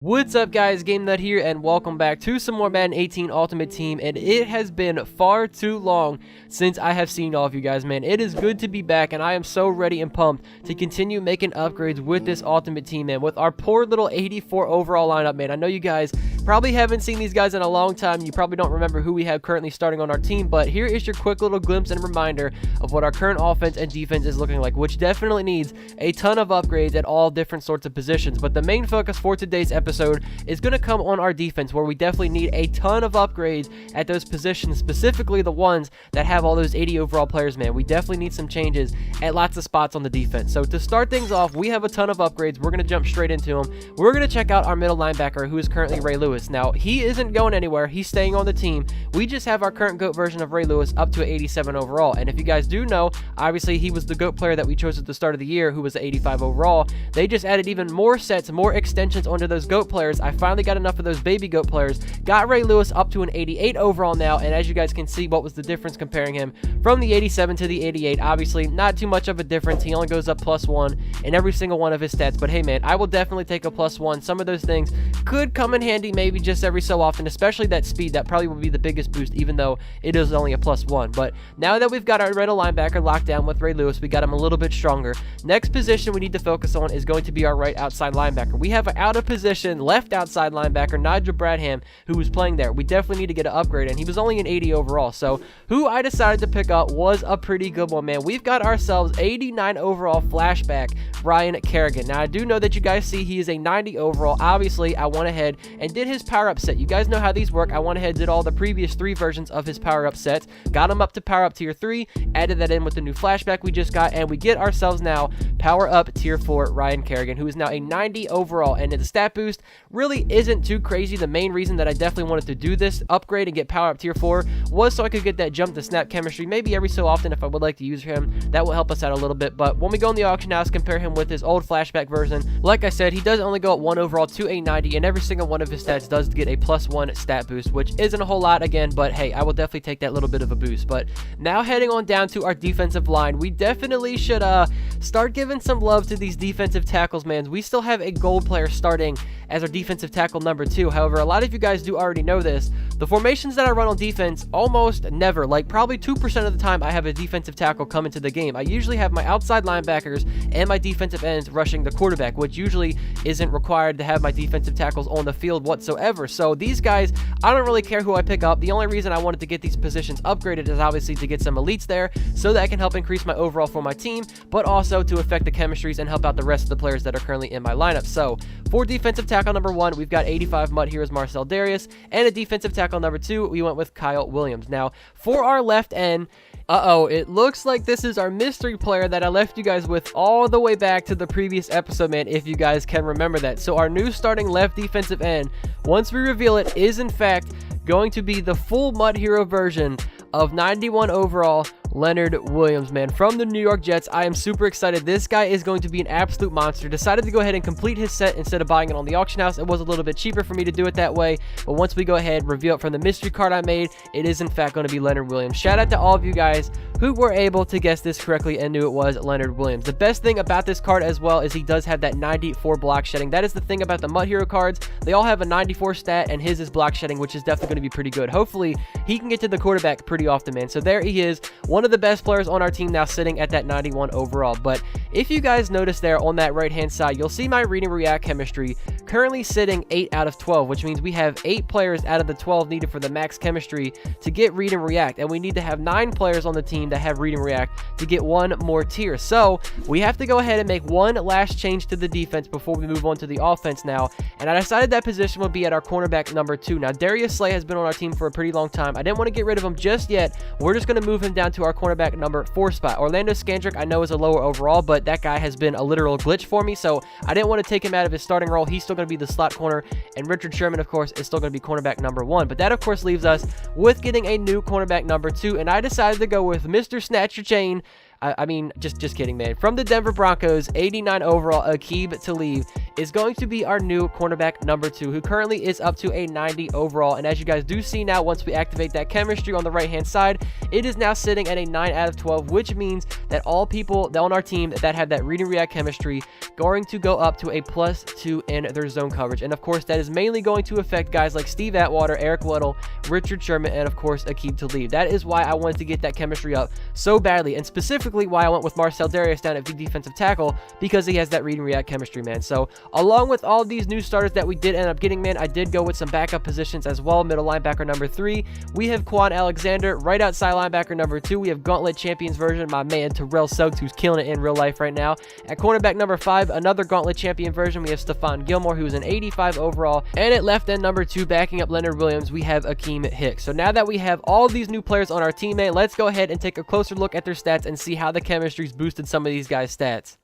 What's up guys, Game Nut here and welcome back to some more Madden 18 Ultimate Team. And it has been far too long since I have seen all of you guys, man. It is good to be back and I am so ready and pumped to continue making upgrades with this Ultimate Team, man. With our poor little 84 overall lineup, man. I know you guys probably haven't seen these guys in a long time. You probably don't remember who we have currently starting on our team, but here is your quick little glimpse and reminder of what our current offense and defense is looking like, which definitely needs a ton of upgrades at all different sorts of positions. But the main focus for today's episode is going to come on our defense, where we definitely need a ton of upgrades at those positions, specifically the ones that have all those 80 overall players, man. We definitely need some changes at lots of spots on the defense. So to start things off, we have a ton of upgrades. We're going to jump straight into them. We're going to check out our middle linebacker, who is currently Ray Lewis. Now, he isn't going anywhere. He's staying on the team. We just have our current GOAT version of Ray Lewis up to 87 overall. And if you guys do know, obviously he was the GOAT player that we chose at the start of the year, who was 85 overall. They just added even more sets, more extensions onto those GOAT players. I finally got enough of those baby GOAT players, got Ray Lewis up to an 88 overall now, and as you guys can see, what was the difference comparing him from the 87 to the 88? Obviously, not too much of a difference. He only goes up +1 in every single one of his stats, but hey man, I will definitely take a +1. Some of those things could come in handy maybe just every so often, especially that speed. That probably would be the biggest boost, even though it is only a +1. But now that we've got our middle linebacker locked down with Ray Lewis, we got him a little bit stronger. Next position we need to focus on is going to be our right outside linebacker. We have an out of position left outside linebacker, Nigel Bradham, who was playing there. We definitely need to get an upgrade, and he was only an 80 overall. So who I decided to pick up was a pretty good one, man. We've got ourselves 89 overall flashback Ryan Kerrigan. Now I do know that you guys see he is a 90 overall. Obviously I went ahead and did his power up set. You guys know how these work. I went ahead and did all the previous 3 versions of his power up sets, got him up to power up tier 3, added that in with the new flashback we just got, and we get ourselves now power up tier 4 Ryan Kerrigan, who is now a 90 overall. And the stat boost really isn't too crazy. The main reason that I definitely wanted to do this upgrade and get power up tier 4 was so I could get that jump to snap chemistry maybe every so often if I would like to use him. That will help us out a little bit. But when we go in the auction house, compare him with his old flashback version, like I said, he does only go up 1 overall to a 90, and every single one of his stats does get a +1 stat boost, which isn't a whole lot again, but hey, I will definitely take that little bit of a boost. But now heading on down to our defensive line, we definitely should start giving some love to these defensive tackles, man. We still have a gold player starting as our defensive tackle number 2. However, a lot of you guys do already know this. The formations that I run on defense, almost never, like probably 2% of the time, I have a defensive tackle come into the game. I usually have my outside linebackers and my defensive ends rushing the quarterback, which usually isn't required to have my defensive tackles on the field whatsoever. So these guys, I don't really care who I pick up. The only reason I wanted to get these positions upgraded is obviously to get some elites there so that I can help increase my overall for my team, but also to affect the chemistries and help out the rest of the players that are currently in my lineup. So for defensive tackle number 1, we've got 85 Mud Heroes Marcel Darius, and a defensive tackle number 2, we went with Kyle Williams. Now for our left end, it looks like this is our mystery player that I left you guys with all the way back to the previous episode, man, if you guys can remember that. So our new starting left defensive end, once we reveal it, is in fact going to be the full Mud Hero version of 91 overall Leonard Williams, man, from the New York Jets. I am super excited. This guy is going to be an absolute monster. Decided to go ahead and complete his set instead of buying it on the auction house. It was a little bit cheaper for me to do it that way, but once we go ahead and reveal it from the mystery card I made, it is in fact going to be Leonard Williams. Shout out to all of you guys who were able to guess this correctly and knew it was Leonard Williams. The best thing about this card as well is he does have that 94 block shedding. That is the thing about the Mud Hero cards. They all have a 94 stat, and his is block shedding, which is definitely going to be pretty good. Hopefully he can get to the quarterback pretty often, man. So there he is, one of the best players on our team now, sitting at that 91 overall. But if you guys notice there on that right hand side, you'll see my read and react chemistry currently sitting 8 out of 12, which means we have 8 players out of the 12 needed for the max chemistry to get read and react, and we need to have 9 players on the team that have read and react to get 1 more tier. So we have to go ahead and make one last change to the defense before we move on to the offense now, and I decided that position would be at our cornerback number 2. Now Darius Slay has been on our team for a pretty long time. I didn't want to get rid of him just yet. We're just going to move him down to our cornerback number 4 spot. Orlando Scandrick, I know, is a lower overall, but that guy has been a literal glitch for me, so I didn't want to take him out of his starting role. He's still going to be the slot corner, and Richard Sherman, of course, is still going to be cornerback number 1. But that, of course, leaves us with getting a new cornerback number 2, and I decided to go with Mr. Snatch Your Chain, I mean, just kidding, man. From the Denver Broncos, 89 overall, Aqib Talib is going to be our new cornerback number 2, who currently is up to a 90 overall. And as you guys do see now, once we activate that chemistry on the right-hand side, it is now sitting at a 9 out of 12, which means that all people on our team that have that read and react chemistry going to go up to a +2 in their zone coverage. And of course, that is mainly going to affect guys like Steve Atwater, Eric Weddle, Richard Sherman, and of course, Aqib Talib. That is why I wanted to get that chemistry up so badly, and specifically why I went with Marcel Darius down at the defensive tackle, because he has that read and react chemistry, man. So along with all these new starters that we did end up getting, man, I did go with some backup positions as well. Middle linebacker number 3, we have Quan Alexander. Right outside linebacker number 2, we have Gauntlet Champions version, my man Terrell Suggs, who's killing it in real life right now. At cornerback number 5, another Gauntlet Champion version, we have Stephon Gilmore, who is an 85 overall. And at left end number 2, backing up Leonard Williams, we have Akeem Hicks. So now that we have all these new players on our team, man, let's go ahead and take a closer look at their stats and see how the chemistry's boosted some of these guys' stats.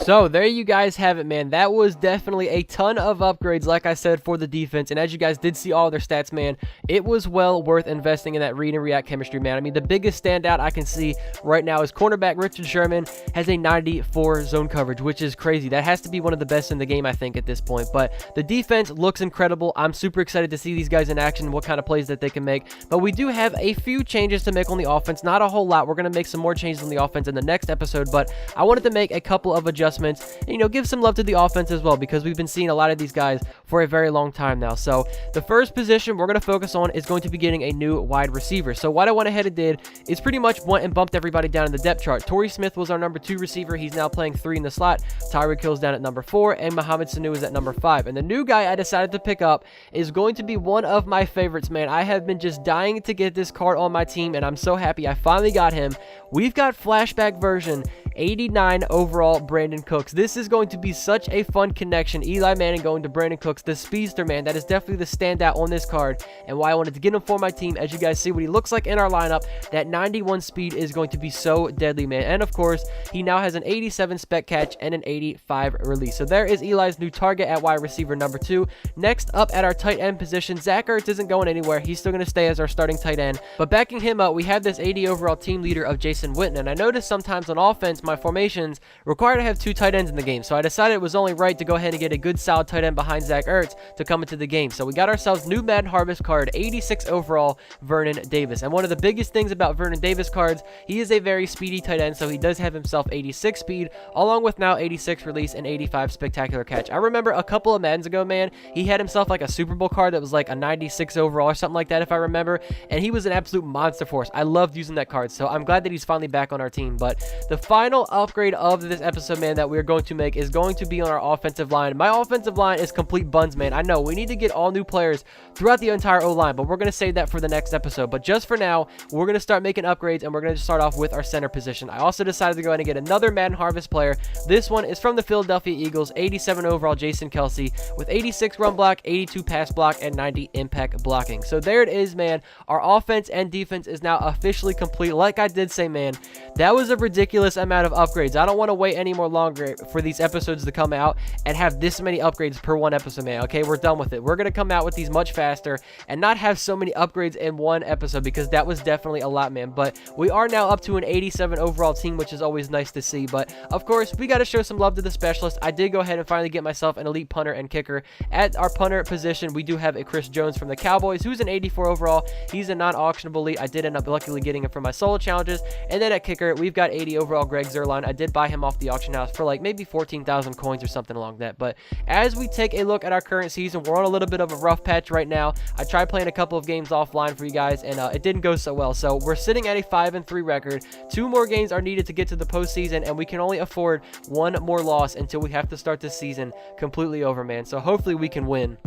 So there you guys have it, man. That was definitely a ton of upgrades, like I said, for the defense. And as you guys did see all their stats, man, it was well worth investing in that read and react chemistry, man. I mean, the biggest standout I can see right now is cornerback Richard Sherman has a 94 zone coverage, which is crazy. That has to be one of the best in the game, I think, at this point. But the defense looks incredible. I'm super excited to see these guys in action, what kind of plays that they can make. But we do have a few changes to make on the offense. Not a whole lot. We're going to make some more changes on the offense in the next episode. But I wanted to make a couple of adjustments and, you know, give some love to the offense as well, because we've been seeing a lot of these guys for a very long time now. So the first position we're going to focus on is going to be getting a new wide receiver. So what I went ahead and did is pretty much went and bumped everybody down in the depth chart. Torrey Smith was our number 2 receiver. He's now playing 3 in the slot. Tyreek Hill's down at number 4, and Mohamed Sanu is at number 5. And the new guy I decided to pick up is going to be one of my favorites, man. I have been just dying to get this card on my team, and I'm so happy I finally got him. We've got flashback version 89 overall Brandon Cooks. This is going to be such a fun connection. Eli Manning going to Brandon Cooks, the speedster, man. That is definitely the standout on this card, and why I wanted to get him for my team. As you guys see what he looks like in our lineup, that 91 speed is going to be so deadly, man. And of course, he now has an 87 spec catch and an 85 release. So there is Eli's new target at wide receiver number 2. Next up at our tight end position, Zach Ertz isn't going anywhere. He's still going to stay as our starting tight end, but backing him up, we have this 80 overall team leader of Jason Witten. And I noticed sometimes on offense, my formations require to have 2 tight ends in the game, so I decided it was only right to go ahead and get a good solid tight end behind Zach Ertz to come into the game. So we got ourselves new Madden Harvest card, 86 overall Vernon Davis. And one of the biggest things about Vernon Davis cards, he is a very speedy tight end, so he does have himself 86 speed, along with now 86 release and 85 spectacular catch. I remember a couple of Maddens ago, man, he had himself like a Super Bowl card that was like a 96 overall or something like that, if I remember, and he was an absolute monster force. I loved using that card, so I'm glad that he's finally back on our team. But the final upgrade of this episode, man, that we're going to make is going to be on our offensive line. My offensive line is complete buns, man. I know we need to get all new players throughout the entire O-line, but we're going to save that for the next episode. But just for now, we're going to start making upgrades, and we're going to start off with our center position. I also decided to go ahead and get another Madden Harvest player. This one is from the Philadelphia Eagles, 87 overall Jason Kelsey, with 86 run block, 82 pass block, and 90 impact blocking. So there it is, man. Our offense and defense is now officially complete. Like I did say, man, that was a ridiculous amount of upgrades. I don't want to wait any more longer for these episodes to come out and have this many upgrades per one episode, man. Okay, we're done with it. We're going to come out with these much faster and not have so many upgrades in one episode, because that was definitely a lot, man. But we are now up to an 87 overall team, which is always nice to see. But of course, we got to show some love to the specialist. I did go ahead and finally get myself an elite punter and kicker. At our punter position, we do have a Chris Jones from the Cowboys, who's an 84 overall. He's a non-auctionable elite. I did end up luckily getting him from my solo challenges. And then at kicker, we've got 80 overall Greg Zerline. I did buy him off the auction house for like maybe 14,000 coins or something along that. But as we take a look at our current season, we're on a little bit of a rough patch right now. I tried playing a couple of games offline for you guys, and it didn't go so well. So we're sitting at a 5-3 record. 2 more games are needed to get to the postseason, and we can only afford 1 more loss until we have to start this season completely over, man. So hopefully we can win.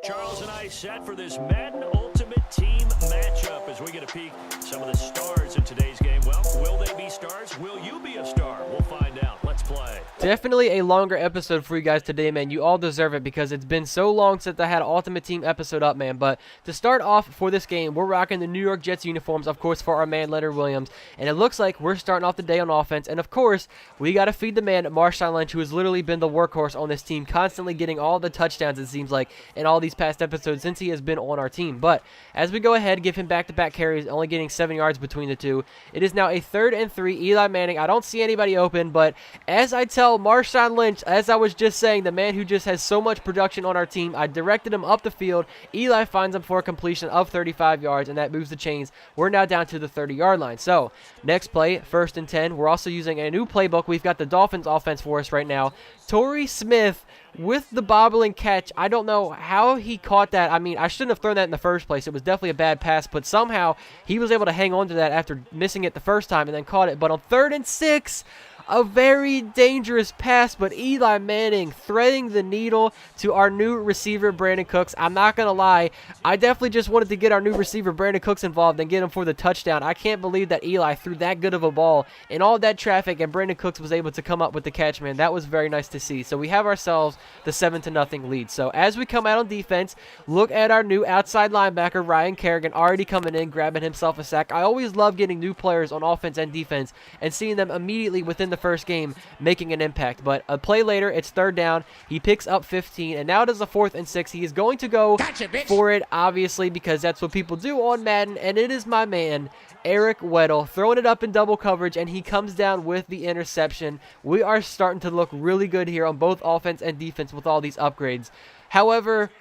Charles and I set for this Madden Ultimate Team matchup as we get a peek some of the stars in today's game. Well, will they be stars? Will you be a star? We'll find out. Let's play. Definitely a longer episode for you guys today, man. You all deserve it because it's been so long since I had an Ultimate Team episode up, man. But to start off for this game, we're rocking the New York Jets uniforms, of course, for our man Leonard Williams. And it looks like we're starting off the day on offense. And, of course, we got to feed the man Marshawn Lynch, who has literally been the workhorse on this team, constantly getting all the touchdowns, it seems like, in all these past episodes since he has been on our team. But as we go ahead, give him back-to-back carries, only getting 7 yards between the two. It is now a 3rd and 3. Eli Manning, I don't see anybody open, but as I tell Marshawn Lynch, as I was just saying, the man who just has so much production on our team, I directed him up the field. Eli finds him for a completion of 35 yards, and that moves the chains. We're now down to the 30-yard line. So, next play, 1st and 10. We're also using a new playbook. We've got the Dolphins offense for us right now. Torrey Smith with the bobbling catch. I don't know how he caught that. I mean, I shouldn't have thrown that in the first place. It was definitely a bad pass, but somehow he was able to hang on to that after missing it the first time and then caught it. But on 3rd and 6, a very dangerous pass, but Eli Manning threading the needle to our new receiver, Brandon Cooks. I'm not going to lie, I definitely just wanted to get our new receiver, Brandon Cooks, involved and get him for the touchdown. I can't believe that Eli threw that good of a ball in all that traffic, and Brandon Cooks was able to come up with the catch, man. That was very nice to see. So we have ourselves the 7-0 lead. So as we come out on defense, look at our new outside linebacker, Ryan Kerrigan, already coming in, grabbing himself a sack. I always love getting new players on offense and defense and seeing them immediately within the first game making an impact. But a play later, it's 3rd down. He picks up 15, and now it is a 4th and 6. He is going to go for it, obviously, because that's what people do on Madden, and it is my man, Eric Weddle, throwing it up in double coverage, and he comes down with the interception. We are starting to look really good here on both offense and defense with all these upgrades. However,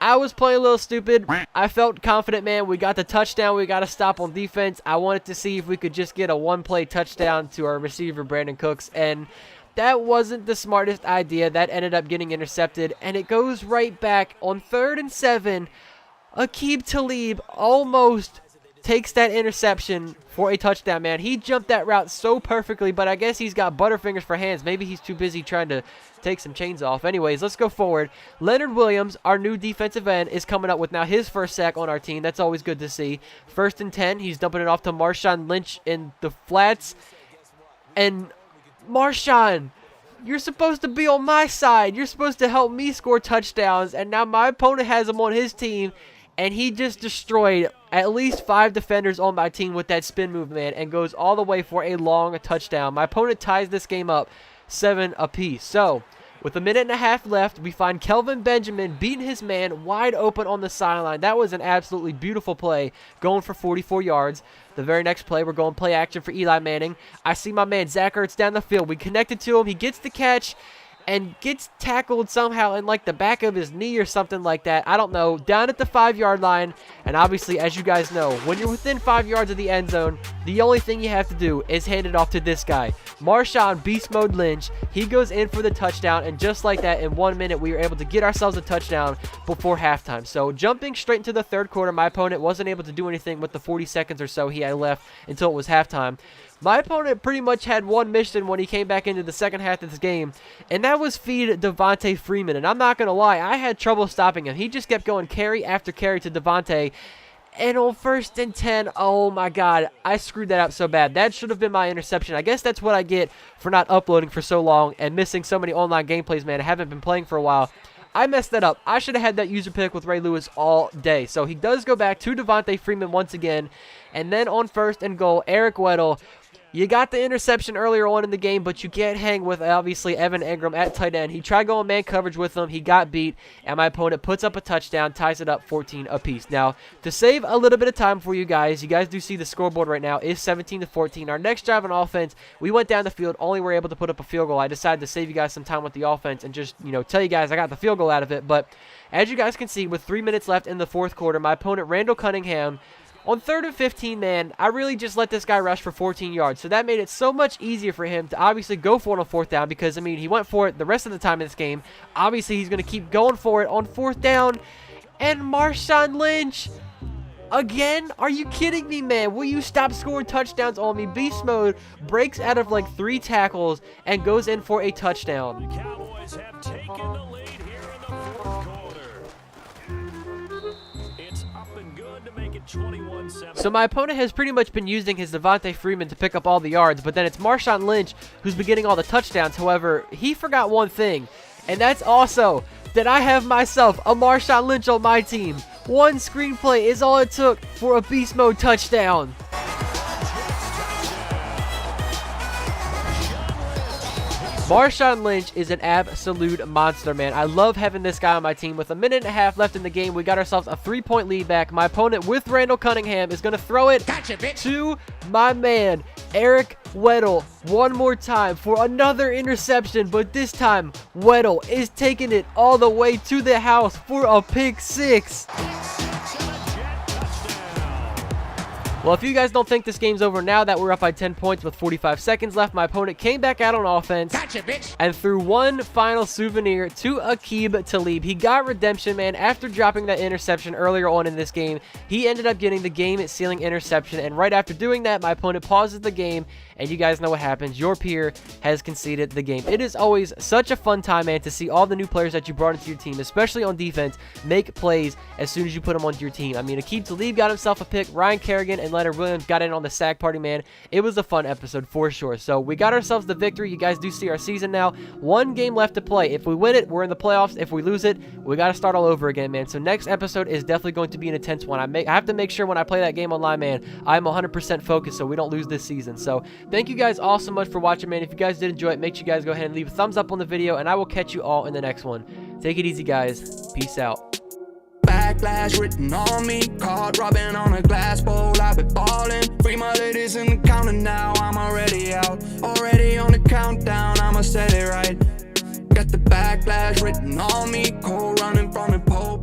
I was playing a little stupid. I felt confident, man. We got the touchdown. We got to stop on defense. I wanted to see if we could just get a one-play touchdown to our receiver, Brandon Cooks, and that wasn't the smartest idea. That ended up getting intercepted, and it goes right back on 3rd and 7. Aqib Talib almost takes that interception for a touchdown, man. He jumped that route so perfectly, but I guess he's got butterfingers for hands. Maybe he's too busy trying to take some chains off. Anyways, let's go forward. Leonard Williams, our new defensive end, is coming up with now his first sack on our team. That's always good to see. 1st and 10. He's dumping it off to Marshawn Lynch in the flats. And Marshawn, you're supposed to be on my side. You're supposed to help me score touchdowns. And now my opponent has him on his team, and he just destroyed at least 5 defenders on my team with that spin move, man, and goes all the way for a long touchdown. My opponent ties this game up 7 apiece. So, with 1.5 minutes left, we find Kelvin Benjamin beating his man wide open on the sideline. That was an absolutely beautiful play, going for 44 yards. The very next play, we're going play action for Eli Manning. I see my man Zach Ertz down the field. We connected to him. He gets the catch and gets tackled somehow in like the back of his knee or something like that. I don't know. Down at the 5-yard line. And obviously, as you guys know, when you're within 5 yards of the end zone, the only thing you have to do is hand it off to this guy, Marshawn Beast Mode Lynch. He goes in for the touchdown, and just like that, in 1 minute, we were able to get ourselves a touchdown before halftime. So jumping straight into the 3rd quarter, my opponent wasn't able to do anything with the 40 seconds or so he had left until it was halftime. My opponent pretty much had one mission when he came back into the second half of this game, and that was feed Devontae Freeman. And I'm not going to lie, I had trouble stopping him. He just kept going carry after carry to Devontae. And on 1st and 10, oh my God, I screwed that up so bad. That should have been my interception. I guess that's what I get for not uploading for so long and missing so many online gameplays, man. I haven't been playing for a while. I messed that up. I should have had that user pick with Ray Lewis all day. So he does go back to Devontae Freeman once again. And then on 1st and goal, Eric Weddle. You got the interception earlier on in the game, but you can't hang with, obviously, Evan Engram at tight end. He tried going man coverage with him. He got beat, and my opponent puts up a touchdown, ties it up 14 apiece. Now, to save a little bit of time for you guys do see the scoreboard right now is 17-14. Our next drive on offense, we went down the field, only were able to put up a field goal. I decided to save you guys some time with the offense and just, tell you guys I got the field goal out of it. But as you guys can see, with 3 minutes left in the 4th quarter, my opponent, Randall Cunningham, On 3rd and 15, man, I really just let this guy rush for 14 yards. So that made it so much easier for him to obviously go for it on 4th down because, I mean, he went for it the rest of the time in this game. Obviously, he's going to keep going for it on 4th down. And Marshawn Lynch, again? Are you kidding me, man? Will you stop scoring touchdowns on me? Beast mode breaks out of like 3 tackles and goes in for a touchdown. The Cowboys have taken the lead here in the 4th quarter. It's up and good to make it 21-7. So my opponent has pretty much been using his Devontae Freeman to pick up all the yards, but then it's Marshawn Lynch who's been getting all the touchdowns. However, he forgot one thing, and that's also that I have myself a Marshawn Lynch on my team. One screenplay is all it took for a beast mode touchdown. Marshawn Lynch is an absolute monster, man. I love having this guy on my team. With a minute and a half left in the game, we got ourselves a 3-point lead back. My opponent with Randall Cunningham is going to throw it to my man, Eric Weddle, one more time for another interception, but this time Weddle is taking it all the way to the house for a pick 6. Well, if you guys don't think this game's over now that we're up by 10 points with 45 seconds left, my opponent came back out on offense and threw one final souvenir to Aqib Talib. He got redemption, man. After dropping that interception earlier on in this game, he ended up getting the game-sealing interception, and right after doing that, my opponent pauses the game, and you guys know what happens. Your peer has conceded the game. It is always such a fun time, man, to see all the new players that you brought into your team, especially on defense, make plays as soon as you put them onto your team. I mean, Aqib Talib got himself a pick. Ryan Kerrigan and Leonard Williams got in on the sack party, man. It was a fun episode for sure. So we got ourselves the victory. You guys do see our season now. One game left to play. If we win it, we're in the playoffs. If we lose it, we got to start all over again, man. So next episode is definitely going to be an intense one. I have to make sure when I play that game online, man, I'm 100% focused so we don't lose this season. So thank you guys all so much for watching, man. If you guys did enjoy it, make sure you guys go ahead and leave a thumbs up on the video, and I will catch you all in the next one. Take it easy, guys. Peace out. Backlash written on me, caught robbing on a glass bowl. I've been ballin', free my ladies in the counter now. I'm already out, already on the countdown. I'ma set it right. Got the backlash written on me, cold running from the pole.